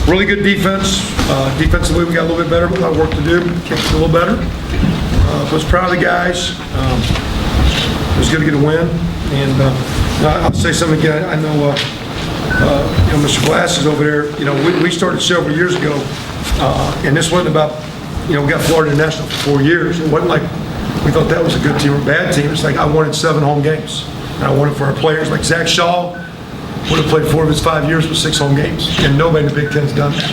really good defense. Defensively, we got a little bit better, but a lot of work to do. Kicked a little better. Was proud of the guys. It was good to get a win. And I'll say something again. I know, Mr. Glass is over there. We started several years ago, and this wasn't about, we got Florida International for 4 years. It wasn't like we thought that was a good team or a bad team. It's like I wanted 7 home games. And I wanted for our players, like Zach Shaw would have played 4 of his 5 years with 6 home games, and nobody in the Big Ten's done that.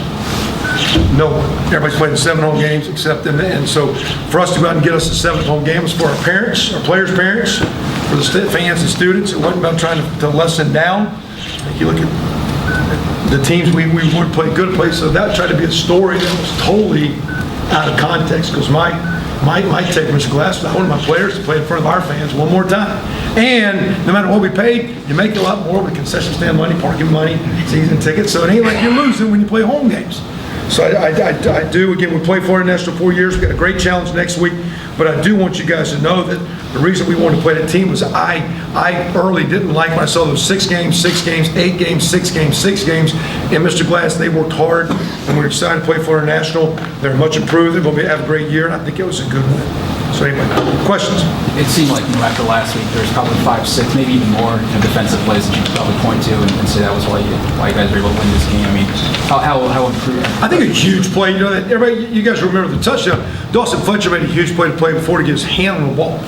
No one. Everybody's played 7 home games except them. And so for us to go out and get us a 7th home game was for our parents, our players' parents, for the fans and students. It wasn't about trying to lessen down. If you look at the teams we would play good plays, so that tried to be a story that was totally out of context, because my take, Mr. Glass, I wanted my players to play in front of our fans one more time. And no matter what we paid, you make a lot more with concession stand money, parking money, season tickets, so it ain't like you're losing when you play home games. So I do, again, we play Florida National 4 years. We've got a great challenge next week, but I do want you guys to know that the reason we wanted to play that team was I early didn't like when I saw those 6 games, 8 games, 6 games, 6 games. And Mr. Glass, they worked hard, and we were excited to play Florida National. They're much improved. They're going to have a great year, and I think it was a good win. So anyway, questions? It seemed like after last week, there's probably 5, 6, maybe even more defensive plays that you could probably point to and say that was why you guys were able to win this game. I mean, how improved? I think a huge play. That everybody, you guys remember the touchdown. Dawson Fletcher made a huge play to play before to get his hand on the ball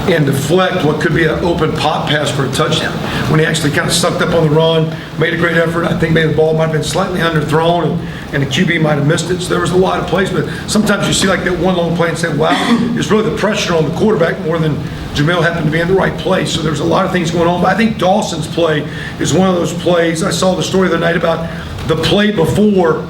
and deflect what could be an open pop pass for a touchdown. When he actually kind of sucked up on the run, made a great effort. I think maybe the ball might have been slightly underthrown, and the QB might have missed it. So there was a lot of plays, but sometimes you see like that one long play and say, wow, it's really the pressure on the quarterback more than Jamil happened to be in the right place. So there's a lot of things going on. But I think Dawson's play is one of those plays. I saw the story the other night about the play before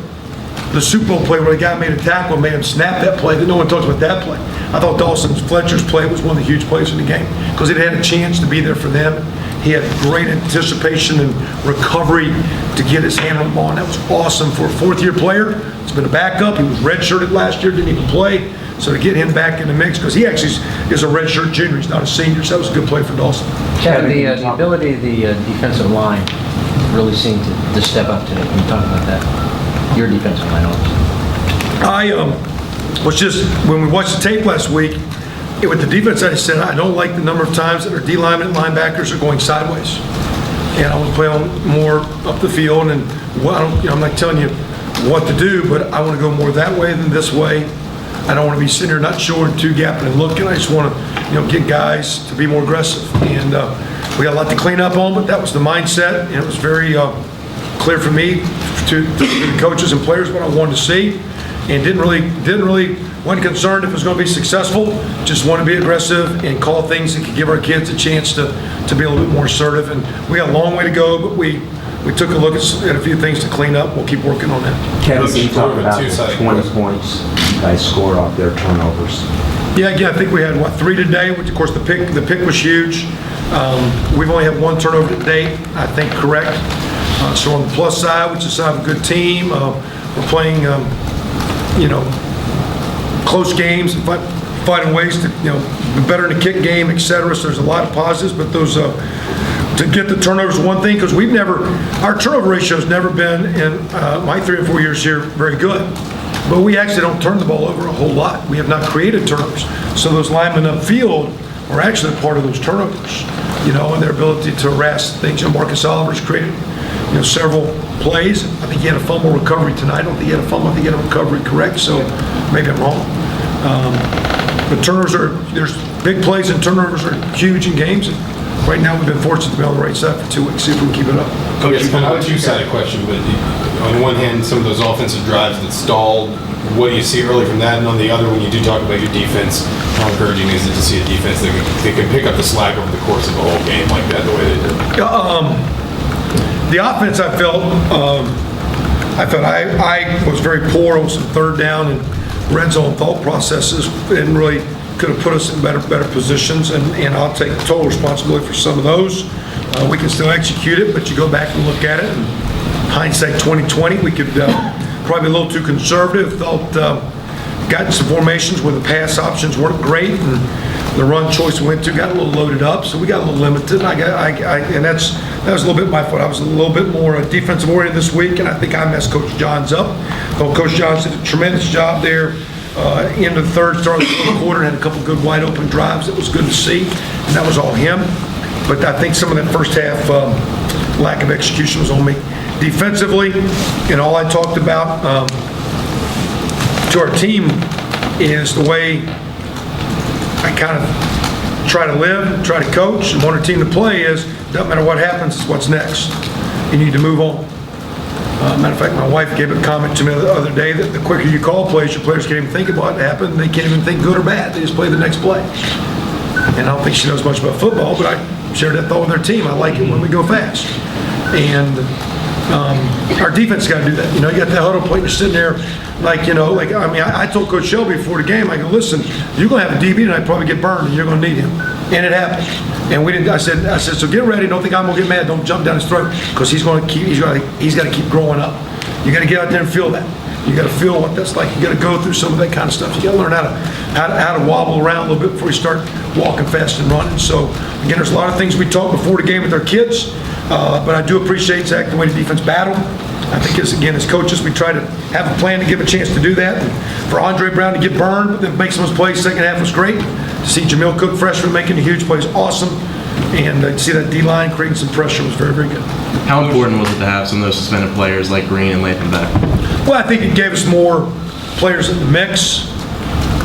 the Super Bowl play where the guy made a tackle and made him snap that play. That no one talks about that play. I thought Fletcher's play was one of the huge plays in the game because it had a chance to be there for them. He had great anticipation and recovery to get his hand on the ball, and that was awesome for a 4th-year player. He's been a backup. He was redshirted last year, didn't even play. So to get him back in the mix, because he actually is a redshirt junior, he's not a senior, so that was a good play for Dawson. Kevin, the ability of the defensive line really seemed to step up today. Can you talk about that? Your defensive line, obviously. Was just, when we watched the tape last week, with the defense, I just said, I don't like the number of times that our D linemen and linebackers are going sideways. And I want to play on more up the field, and I'm not telling you what to do, but I want to go more that way than this way. I don't want to be sitting here not sure and 2-gapping and looking. I just want to, get guys to be more aggressive. And we got a lot to clean up on, but that was the mindset, and it was very clear for me to the coaches and players what I wanted to see. And wasn't concerned if it was going to be successful. Just want to be aggressive and call things that could give our kids a chance to be a little bit more assertive. And we got a long way to go, but we took a look at a few things to clean up. We'll keep working on that. Kevin, can you talk about the 20 points you guys scored off their turnovers? Yeah, I think we had 3 today, which of course the pick was huge. We've only had 1 turnover to date, I think, correct. So on the plus side, which is a sign of a good team, we're playing close games and finding ways to be better in the kick game, etc. So there's a lot of positives, but those to get the turnovers is one thing, because our turnover ratio has never been in my 3 or 4 years here very good. But we actually don't turn the ball over a whole lot. We have not created turnovers. So those linemen upfield are actually part of those turnovers, and their ability to harass things. Marcus Oliver's created several plays. I think he had a fumble recovery tonight. I don't think he had a fumble. I think he had a recovery correct, so maybe I'm wrong. But there's big plays, and turnovers are huge in games. And right now we've been fortunate to be on the right side for 2 weeks. See if we can keep it up. Coach, it's kind of a two-sided question, but on one hand, some of those offensive drives that stalled, what do you see early from that? And on the other, when you do talk about your defense, how encouraging is it to see a defense that can pick up the slack over the course of a whole game like that, the way they did? The offense, I felt I was very poor on some 3rd down and red zone thought processes, and really could have put us in better positions, and I'll take total responsibility for some of those. We can still execute it, but you go back and look at it, and hindsight 2020, we could probably a little too conservative. Got some formations where the pass options weren't great, and The run choice we went to got a little loaded up, so we got a little limited. And that was a little bit my fault. I was a little bit more defensive oriented this week, and I think I messed Coach Johns up. Well, Coach Johns did a tremendous job there. End of the third, start of the fourth quarter, and had a couple good wide open drives. It was good to see, and that was all him. But I think some of that first half lack of execution was on me. Defensively, and all I talked about to our team is the way I kind of try to live, try to coach, and want our team to play is, doesn't matter what happens, it's what's next. You need to move on. Matter of fact, my wife gave a comment to me the other day that the quicker you call plays, your players can't even think about what happened. They can't even think good or bad. They just play the next play. And I don't think she knows much about football, but I shared that thought with our team. I like it when we go fast. And our defense got to do that. You got that huddle plate, you're sitting there I told Coach Shelby before the game, I go, listen, you're going to have a DB tonight, probably get burned, and you're going to need him. And it happened. And we didn't. I said, so get ready. Don't think I'm going to get mad. Don't jump down his throat, because he's got to keep growing up. You got to get out there and feel that. You got to feel what that's like. You got to go through some of that kind of stuff. You got to learn how to wobble around a little bit before you start walking fast and running. So again, there's a lot of things we talked before the game with our kids, but I do appreciate, Zach, the way the defense battled. I think as coaches, we try to have a plan to give a chance to do that. And for Andre Brown to get burned, but then make some of his plays, second half was great. To see Jamil Cook, freshman, making a huge play is awesome. And to see that D-line creating some pressure was very, very good. How important was it to have some of those suspended players like Green and Latham back? Well, I think it gave us more players in the mix.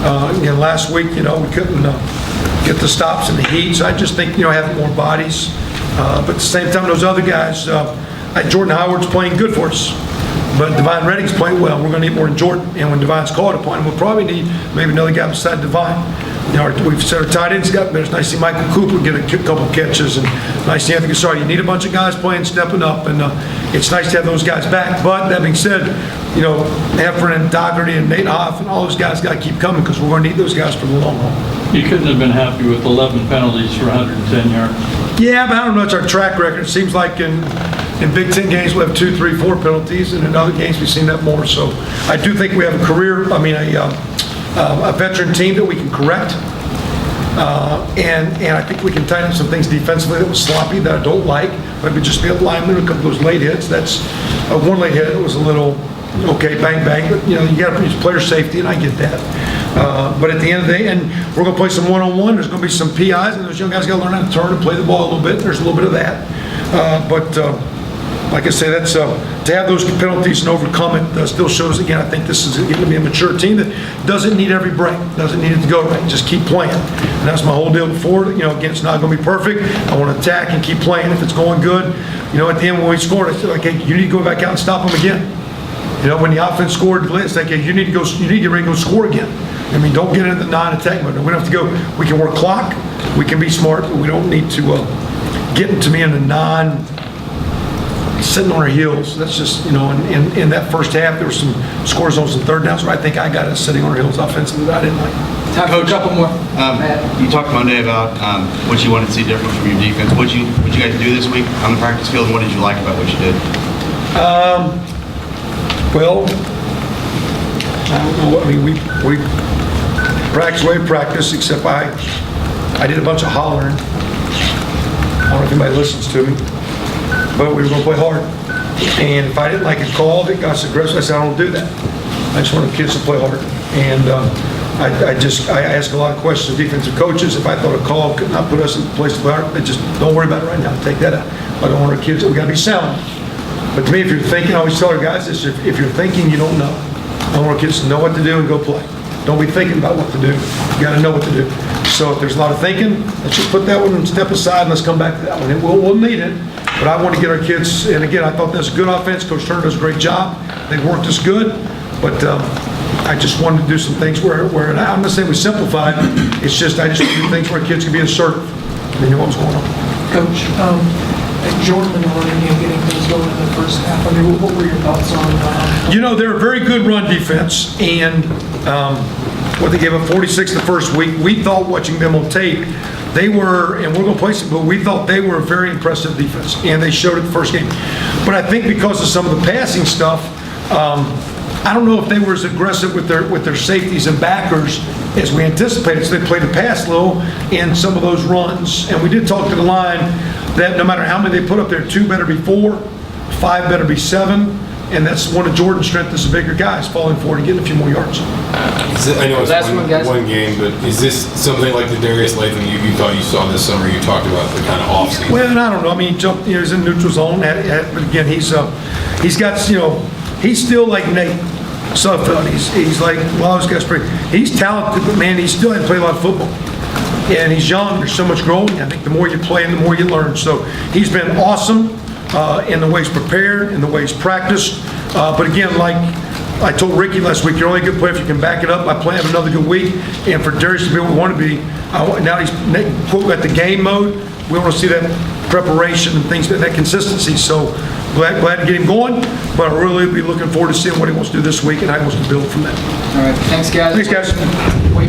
Again, last week, we couldn't get the stops in the heat. So I just think, having more bodies. But at the same time, those other guys, Jordan Howard's playing good for us. But Devine Redding's playing well. We're going to need more in Jordan. And when Devine's called upon him, we'll probably need maybe another guy beside Devine. We've said our tight ends got better. It's nice to see Michael Cooper get a couple catches, and nice to see Anthony Gassar. You need a bunch of guys playing, stepping up, and it's nice to have those guys back. But that being said, Heffern and Dougherty and Nate Hoff and all those guys got to keep coming, because we're going to need those guys for the long haul. You couldn't have been happy with 11 penalties for 110 yards. Yeah, but I don't know. It's our track record. It seems like in Big Ten games we have 2, 3, 4 penalties, and in other games we've seen that more. So I do think we have a veteran team that we can correct. And I think we can tighten up some things defensively that was sloppy that I don't like. Maybe just be a lineman, a couple of those late hits. That's one late hit. It was a little okay, bang bang. But you got to produce player safety, and I get that. But at the end of the day, and we're going to play some one-on-one. There's going to be some PIs, and those young guys got to learn how to turn and play the ball a little bit. There's a little bit of that. Like I say, that's to have those penalties and overcome it still shows, again, I think this is going to be a mature team that doesn't need every break, doesn't need it to go right. Just keep playing. And that's my whole deal before. Again, it's not going to be perfect. I want to attack and keep playing. If it's going good, at the end when we scored, I said, okay, you need to go back out and stop them again. When the offense scored, it's like, hey, you need to get ready to go score again. Don't get into the non-attack mode. We don't have to go. We can work clock. We can be smart, but we don't need to get into me in the sitting on our heels. That's just, in that first half, there were some score zones and third downs where I think I got us sitting on our heels offensively that I didn't like. Time for a couple more. You talked Monday about what you wanted to see different from your defense. What you guys do this week on the practice field, and what did you like about what you did? Well, I don't know. We practice the way we practice, except I did a bunch of hollering. I don't know if anybody listens to me. But we were going to play hard. And if I didn't like a call that got aggressive, I said, I don't do that. I just want the kids to play hard. And I ask a lot of questions to defensive coaches. If I thought a call could not put us in place to play hard, I just don't worry about it right now. Take that out. I don't want our kids, we got to be sound. But to me, if you're thinking, I always tell our guys this, if you're thinking, you don't know. I want our kids to know what to do and go play. Don't be thinking about what to do. You got to know what to do. So if there's a lot of thinking, let's just put that one and step aside and let's come back to that one. We'll need it. But I want to get our kids, and again, I thought that's a good offense. Coach Turner does a great job. They worked us good, but I just wanted to do some things where and I'm not saying we simplified. It's just I just want to do things where kids can be assertive. They knew what was going on. Coach, Jordan and the running game, getting things going in the first half. What were your thoughts on? They're a very good run defense, and what they gave up 46 the first week. We thought watching them on tape. They were, and we're going to play some, but we thought they were a very impressive defense, and they showed it the first game. But I think because of some of the passing stuff, I don't know if they were as aggressive with their safeties and backers as we anticipated, so they played the pass low in some of those runs. And we did talk to the line that no matter how many they put up there, 2 better be 4, 5 better be 7, and that's one of Jordan's strengths is the bigger guys falling forward and getting a few more yards. I know it's Last one, guys. one game, but is this something like the Darius Latham you thought you saw this summer? You talked about the kind of offseason. Well, and I don't know. I mean, he jumped, he's in neutral zone, but again, he's got, he's still like Nate Sudfeld. He's like, well, those guys pretty. He's talented, but man, he still hasn't played a lot of football. And he's young. There's so much growing. I think the more you play and the more you learn. So he's been awesome in the way he's prepared, in the way he's practiced. But again, like I told Ricky last week, you're only a good player if you can back it up by playing another good week. And for Darius to be what we want to be, now he's quote at the game mode. We want to see that preparation and things, that consistency. So glad to get him going, but I'll really be looking forward to seeing what he wants to do this week and how he wants to build from that. All right, thanks, guys. Thanks, guys. Wait.